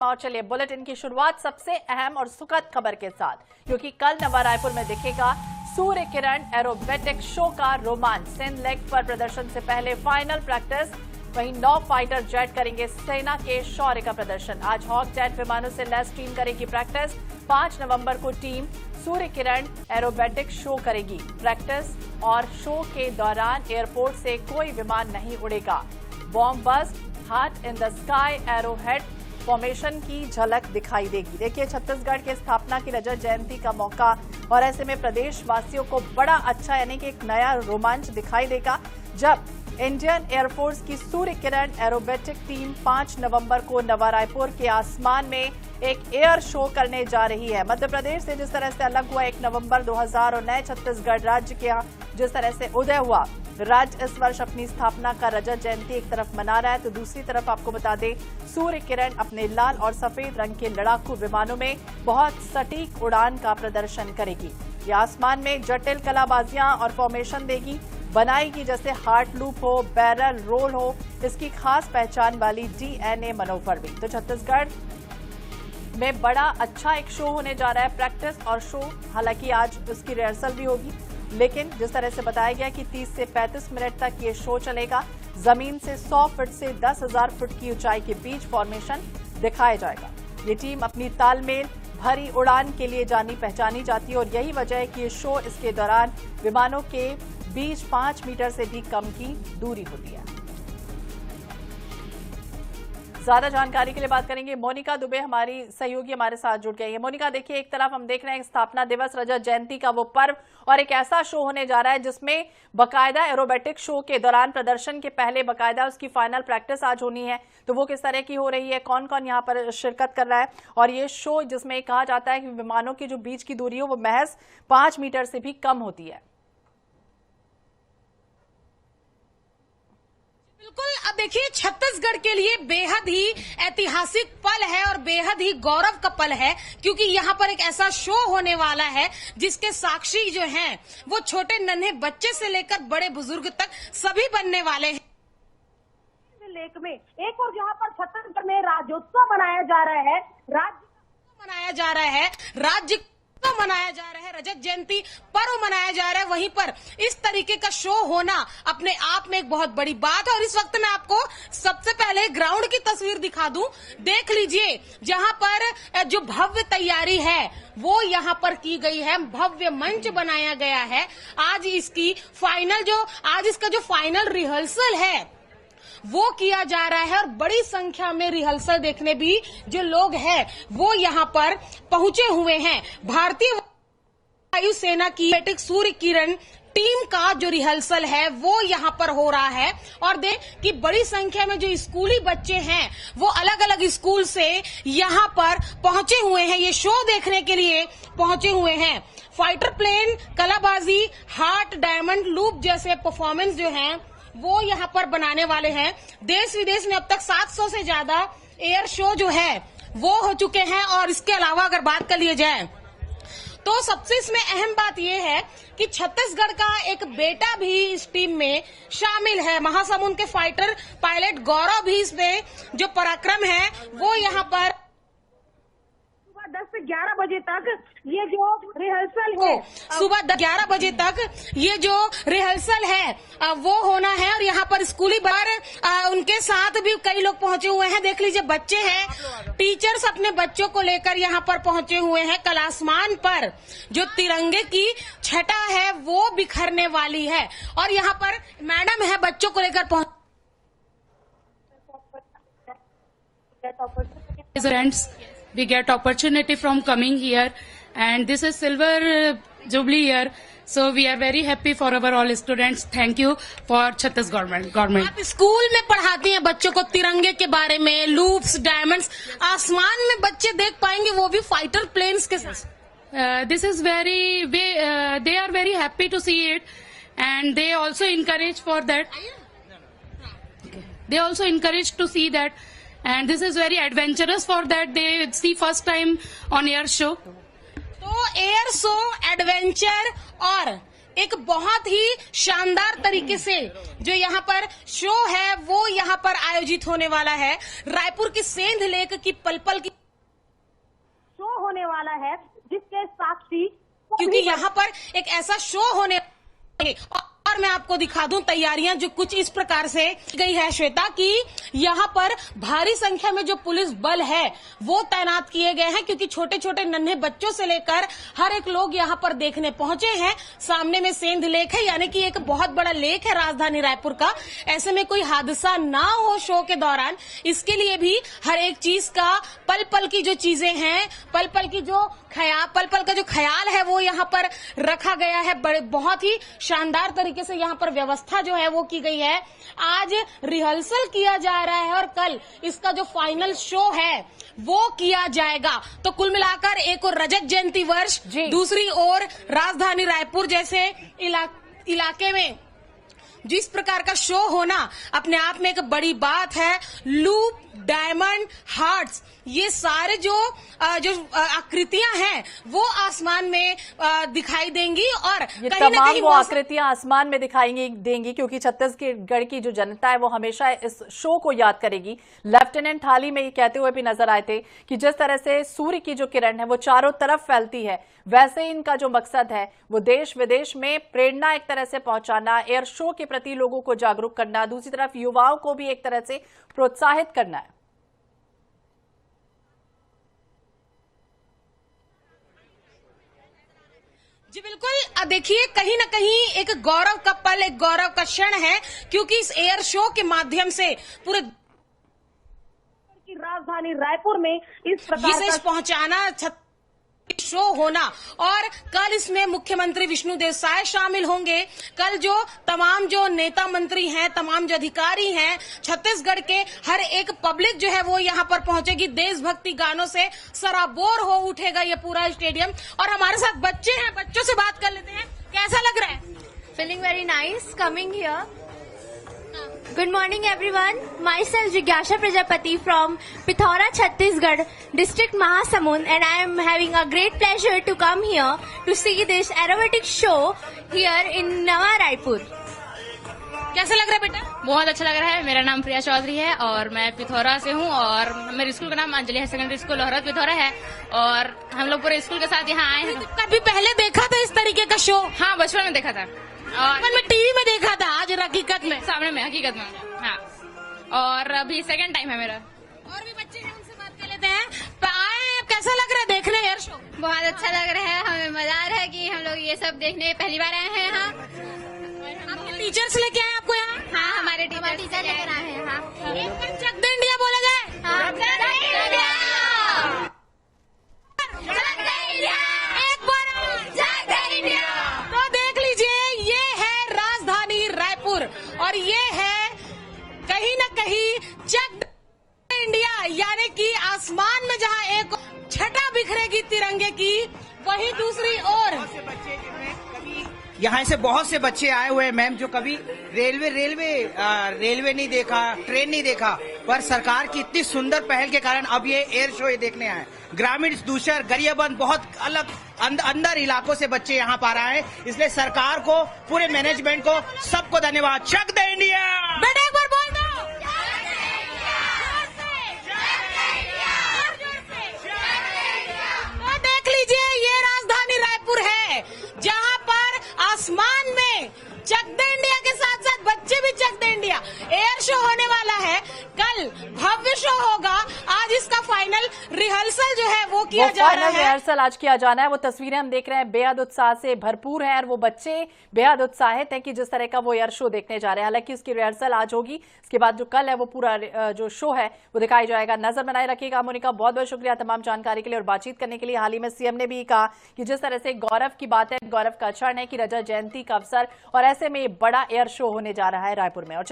और चलिए बुलेटिन की शुरुआत सबसे अहम और सुखद खबर के साथ, क्योंकि कल नवा रायपुर में दिखेगा सूर्य किरण एरोबेटिक शो का रोमांच। सिंध लेग पर प्रदर्शन से पहले फाइनल प्रैक्टिस, वहीं 9 फाइटर जेट करेंगे सेना के शौर्य का प्रदर्शन। आज हॉक जेट विमानों से लैस टीम करेगी प्रैक्टिस। 5 नवंबर को team Surya Kiran aerobatic show करेगी प्रैक्टिस, और शो के दौरान एयरपोर्ट से कोई विमान नहीं उड़ेगा। Bomb burst, heart in the sky, arrowhead formation की झलक दिखाई देगी। देखिए, छत्तीसगढ़ के स्थापना की रजत जयंती का मौका, और ऐसे में प्रदेशवासियों को बड़ा अच्छा यानी कि एक नया रोमांच दिखाई देगा जब इंडियन एयरफोर्स की सूर्य किरण एरोबेटिक टीम 5 नवंबर को नवा रायपुर के आसमान में एक एयर शो करने जा रही है। मध्य प्रदेश से जिस तरह से अलग हुआ 1 नवंबर 2000 और नए छत्तीसगढ़ राज्य के यहाँ जिस तरह से उदय हुआ, राज्य इस वर्ष अपनी स्थापना का रजत जयंती एक तरफ मना रहा है, तो दूसरी तरफ आपको बता दें सूर्य किरण अपने लाल और सफेद रंग के लड़ाकू विमानों में बहुत सटीक उड़ान का प्रदर्शन करेगी। ये आसमान में जटिल कलाबाजियां और फॉर्मेशन देगी, बनाएगी जैसे हार्ट लूप हो, बैरल रोल हो, इसकी खास पहचान वाली डीएनए मनोवर भी। तो छत्तीसगढ़ में बड़ा अच्छा एक शो होने जा रहा है, प्रैक्टिस और शो। हालांकि आज उसकी रिहर्सल भी होगी, लेकिन जिस तरह से बताया गया कि 30 से 35 मिनट तक ये शो चलेगा। जमीन से 100 फुट से 10,000 फुट की ऊंचाई के बीच फॉर्मेशन दिखाया जाएगा। ये टीम अपनी तालमेल भरी उड़ान के लिए जानी पहचानी जाती है, और यही वजह है कि ये शो इसके दौरान विमानों के बीच 5 मीटर से भी कम की दूरी होती है। ज्यादा जानकारी के लिए बात करेंगे, मोनिका दुबे हमारी सहयोगी हमारे साथ जुड़ गई है। मोनिका, देखिए, एक तरफ हम देख रहे हैं स्थापना दिवस रजत जयंती का वो पर्व, और एक ऐसा शो होने जा रहा है जिसमें बकायदा एरोबेटिक शो के दौरान प्रदर्शन के पहले बकायदा उसकी फाइनल प्रैक्टिस आज होनी है। तो वो किस तरह की हो रही है, कौन कौन यहाँ पर शिरकत कर रहा है, और ये शो जिसमें कहा जाता है कि विमानों की जो बीच की दूरी हो वो महज 5 मीटर से भी कम होती है। बिल्कुल, अब देखिए, छत्तीसगढ़ के लिए बेहद ही ऐतिहासिक पल है और बेहद ही गौरव का पल है, क्योंकि यहाँ पर एक ऐसा शो होने वाला है जिसके साक्षी जो हैं वो छोटे नन्हे बच्चे से लेकर बड़े बुजुर्ग तक सभी बनने वाले हैं। लेक में एक और जहाँ पर छत्तीसगढ़ में राज्योत्सव मनाया जा रहा है, रजत जयंती पर्व मनाया जा रहा है, वहीं पर इस तरीके का शो होना अपने आप में एक बहुत बड़ी बात है। और इस वक्त मैं आपको सबसे पहले ग्राउंड की तस्वीर दिखा दूं, देख लीजिए, जहां पर जो भव्य तैयारी है वो यहां पर की गई है, भव्य मंच बनाया गया है। आज इसका जो फाइनल रिहर्सल है वो किया जा रहा है, और बड़ी संख्या में रिहर्सल देखने भी जो लोग हैं वो यहाँ पर पहुंचे हुए हैं। भारतीय वायु सेना की एरोबेटिक सूर्य किरण टीम का जो रिहर्सल है वो यहाँ पर हो रहा है, और देख कि बड़ी संख्या में जो स्कूली बच्चे हैं वो अलग अलग स्कूल से यहाँ पर पहुंचे हुए हैं, ये शो देखने के लिए पहुंचे हुए हैं। फाइटर प्लेन, कलाबाजी, हार्ट, डायमंड लूप जैसे परफॉर्मेंस जो हैं वो यहाँ पर बनाने वाले हैं। देश विदेश में अब तक 700 से ज्यादा एयर शो जो है वो हो चुके हैं, और इसके अलावा अगर बात कर लिया जाए तो सबसे इसमें अहम बात यह है कि छत्तीसगढ़ का एक बेटा भी इस टीम में शामिल है। महासमुंद के फाइटर पायलट गौरव भी इसमें जो पराक्रम है वो यहाँ पर 10 से 11 बजे तक ये जो रिहर्सल है, सुबह 11 बजे तक ये जो रिहर्सल है वो होना है। और यहाँ पर स्कूली बार उनके साथ भी कई लोग पहुंचे हुए हैं। देख लीजिए, बच्चे हैं, टीचर्स अपने बच्चों को लेकर यहाँ पर पहुंचे हुए हैं। कल आसमान पर जो तिरंगे की छटा है वो बिखरने वाली है, और यहाँ पर मैडम है बच्चों को लेकर पहुंच। We get opportunity from coming here, and this is silver jubilee year, so we are very happy for our all students. Thank you for Chhattisgarh government. आप स्कूल में पढ़ाती हैं बच्चों को तिरंगे के बारे में, लूप्स, डायमंड्स, आसमान में बच्चे देख पाएंगे वो भी फाइटर प्लेन्स के साथ। This is they are very happy to see it, and they also encourage for that. They also encourage to see that. And this is very adventurous for that they see first time on air show. तो air show, adventure और एक बहुत ही शानदार तरीके से जो यहाँ पर शो है वो यहाँ पर आयोजित होने वाला है। रायपुर की सेंध लेक की पल पल की शो होने वाला है जिसके साक्षी क्योंकि यहाँ पर एक ऐसा शो होने और मैं आपको दिखा दूं तैयारियां जो कुछ इस प्रकार से गई है श्वेता कि यहाँ पर भारी संख्या में जो पुलिस बल है वो तैनात किए गए हैं क्योंकि छोटे छोटे नन्हे बच्चों से लेकर हर एक लोग यहाँ पर देखने पहुंचे हैं। सामने में सेंध लेक है यानी कि एक बहुत बड़ा लेक है राजधानी रायपुर का। ऐसे में कोई हादसा ना हो शो के दौरान इसके लिए भी हर एक चीज का पल पल की जो चीजें हैं पल पल का जो ख्याल है वो यहाँ पर रखा गया है। बड़े बहुत ही शानदार तरीके से यहाँ पर व्यवस्था जो है वो की गई है। आज रिहर्सल किया जा रहा है और कल इसका जो फाइनल शो है वो किया जाएगा। तो कुल मिलाकर एक और रजत जयंती वर्ष, दूसरी ओर राजधानी रायपुर जैसे इलाके में जिस प्रकार का शो होना अपने आप में एक बड़ी बात है। लूप, डायमंड, हार्ट्स ये सारे जो आकृतियां हैं वो आसमान में दिखाई देंगी और ये कहीं ना तमाम कहीं वो आकृतियां आसमान में दिखाई देंगी क्योंकि छत्तीसगढ़ की जो जनता है वो हमेशा इस शो को याद करेगी। लेफ्टिनेंट थाली में ये कहते हुए भी नजर आए थे कि जिस तरह से सूर्य की जो किरण है वो चारों तरफ फैलती है वैसे ही इनका जो मकसद है वो देश विदेश में प्रेरणा एक तरह से पहुंचाना, एयर शो के प्रति लोगों को जागरूक करना, दूसरी तरफ युवाओं को भी एक तरह से प्रोत्साहित करना है। जी बिल्कुल, देखिए कहीं ना कहीं एक गौरव का पल, एक गौरव का क्षण है क्योंकि इस एयर शो के माध्यम से पूरे की राजधानी रायपुर में इस प्रकार का पहुंचाना शो होना और कल इसमें मुख्यमंत्री विष्णुदेव साय शामिल होंगे। कल जो तमाम जो नेता मंत्री हैं, तमाम जो अधिकारी हैं छत्तीसगढ़ के, हर एक पब्लिक जो है वो यहाँ पर पहुंचेगी। देशभक्ति गानों से सराबोर हो उठेगा ये पूरा स्टेडियम। और हमारे साथ बच्चे हैं, बच्चों से बात कर लेते हैं। कैसा लग रहा है? Feeling very nice coming here. Good morning everyone. Myself Jigyasha Prajapati from Pithora, Chhattisgarh, district Mahasamund, and I am having a great pleasure to come here to see this aerobatic show here in Nawa Raipur. कैसा लग रहा है बेटा? बहुत अच्छा लग रहा है। मेरा नाम प्रिया चौधरी है और मैं पिथौरा से हूँ और मेरे स्कूल का नाम Anjali higher secondary school Loharat Pithora है और हम लोग पूरे स्कूल के साथ यहाँ आए हैं। कभी पहले देखा था इस तरीके का शो? हाँ, बचपन में देखा था और मैं टीवी में देखा था, आज हकीकत में सामने में हकीकत में। हाँ, और अभी सेकंड टाइम है मेरा। और भी बच्चे हैं, उनसे बात कर लेते हैं। आए, कैसा लग रहा है देखने एयर शो? बहुत अच्छा लग रहा है, हमें मजा आ रहा है कि हम लोग ये सब देखने पहली बार आए हैं यहाँ। आपके टीचर्स लेके आए आपको यहाँ? हाँ, हमारे टीचर लेकर आए हैं। हाँ, एक बार चक दे इंडिया बोला जाए। हाँ, एक बार तो देख लीजिए, ये है राजधानी रायपुर और ये है कहीं न कहीं चक इंडिया, यानी कि आसमान में जहाँ एक छटा बिखरेगी तिरंगे की, वहीं दूसरी ओर यहाँ से बहुत से बच्चे आए हुए हैं मैम जो कभी रेलवे नहीं देखा, ट्रेन नहीं देखा, पर सरकार की इतनी सुंदर पहल के कारण अब ये एयर शो देखने आए। ग्रामीण, दूसर, गरियाबंद, बहुत अलग अंदर इलाकों से बच्चे यहाँ पर आए हैं, इसलिए सरकार को, पूरे मैनेजमेंट को, सबको धन्यवाद। चक द इंडिया। बेटा एक बार बोल दो। तो देख लीजिए, ये राजधानी रायपुर है जहाँ पर आसमान में चक द इंडिया के साथ साथ बच्चे भी चक द इंडिया एयर शो होने वाला है। कल भव्य शो होगा। आज इसका फाइनल रिहर्सल जो है वो किया जा रहा है। रिहर्सल आज किया जाना है। वो तस्वीरें हम देख रहे हैं बेहद उत्साह से भरपूर हैं और वो बच्चे बेहद उत्साहित हैं कि जिस तरह का वो एयर शो देखने जा रहे हैं। हालांकि उसकी रिहर्सल आज होगी, इसके बाद जो कल है वो पूरा जो शो है वो दिखाई जाएगा। नजर बनाए रखिएगा। मोनिका, बहुत बहुत शुक्रिया तमाम जानकारी के लिए और बातचीत करने के लिए। हाल ही में सीएम ने भी कहा कि जिस तरह से गौरव की बात है, गौरव का क्षण है कि रजत जयंती का अवसर और ऐसे में बड़ा एयर शो होने जा रहा है रायपुर में। और